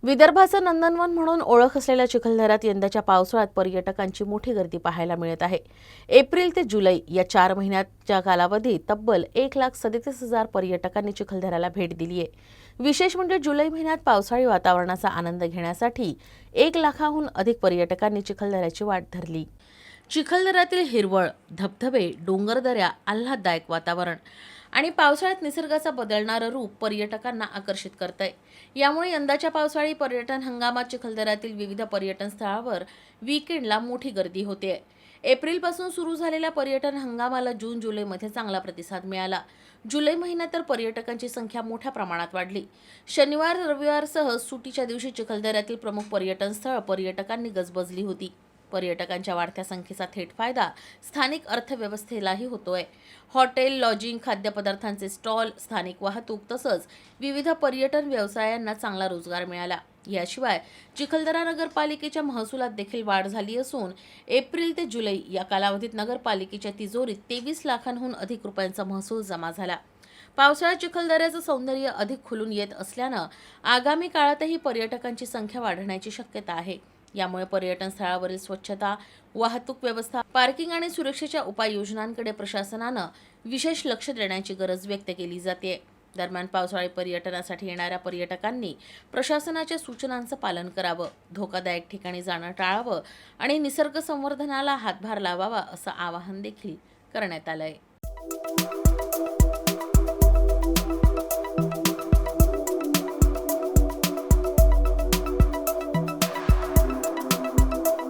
विदर्भाचं नंदनवन म्हणून ओळख असलेल्या चिखलदऱ्यात यंदाच्या पावसाळ्यात पर्यटकांची मोठी गर्दी पाहायला मिळत आहे। एप्रिल ते जुलै या 4 महिन्याच्या कालावधीत तब्बल 1,37,000 पर्यटकांनी चिखलदऱ्याला भेट दिली आहे। विशेष म्हणजे जुलै महिन्यात पावसाळी वातावरणाचा आनंद घेण्यासाठी 1 लाखाहून अधिक पर्यटकांनी चिखलदऱ्याची वाट धरली। चिखलदऱ्यातील हिरवळ, धबधबे, डोंगरदऱ्या, आल्हाददायक वातावरण आणि पावसाळ्यात निसर्गाचा बदलणारं रूप पर्यटकांना आकर्षित करतंय। यामुळे यंदाच्या पावसाळी पर्यटन हंगामात चिखलदऱ्यातील विविध पर्यटन स्थळावर वीकेंडला मोठी गर्दी होते। एप्रिलपासून सुरू झालेल्या पर्यटन हंगामाला जून-जुलैमध्ये चांगला प्रतिसाद मिळाला। जुलै महिन्यात तर पर्यटकांची संख्या मोठ्या प्रमाणात वाढली। शनिवार, रविवारसह सुट्टीच्या दिवशी चिखलदऱ्यातील प्रमुख पर्यटन स्थळ पर्यटकांनी गजबजली होती। पर्यटकांच्या वाढत्या संख्येचा थेट फायदा स्थानिक अर्थव्यवस्थेलाही होतोय। हॉटेल, लॉजिंग, खाद्यपदार्थांचे स्टॉल, स्थानिक वाहतूक तसंच विविध पर्यटन व्यवसायांना चांगला रोजगार मिळाला। याशिवाय चिखलदरा नगरपालिकेच्या महसुलात देखील वाढ झाली असून एप्रिल ते जुलै या कालावधीत नगरपालिकेच्या तिजोरीत 23 लाखांहून अधिक रुपयांचा महसूल जमा झाला। पावसाळ्यात चिखलदऱ्याचं सौंदर्य अधिक खुलून येत असल्यानं आगामी काळातही पर्यटकांची संख्या वाढण्याची शक्यता आहे। यामुळे पर्यटन स्थळावरील स्वच्छता, वाहतूक व्यवस्था, पार्किंग आणि सुरक्षेच्या उपाययोजनांकडे प्रशासनानं विशेष लक्ष देण्याची गरज व्यक्त केली जाते। दरम्यान पावसाळी पर्यटनासाठी येणाऱ्या पर्यटकांनी प्रशासनाच्या सूचनांचं पालन करावं, धोकादायक ठिकाणी जाणं टाळावं आणि निसर्ग संवर्धनाला हातभार लावावा असं आवाहन देखील करण्यात आलंय।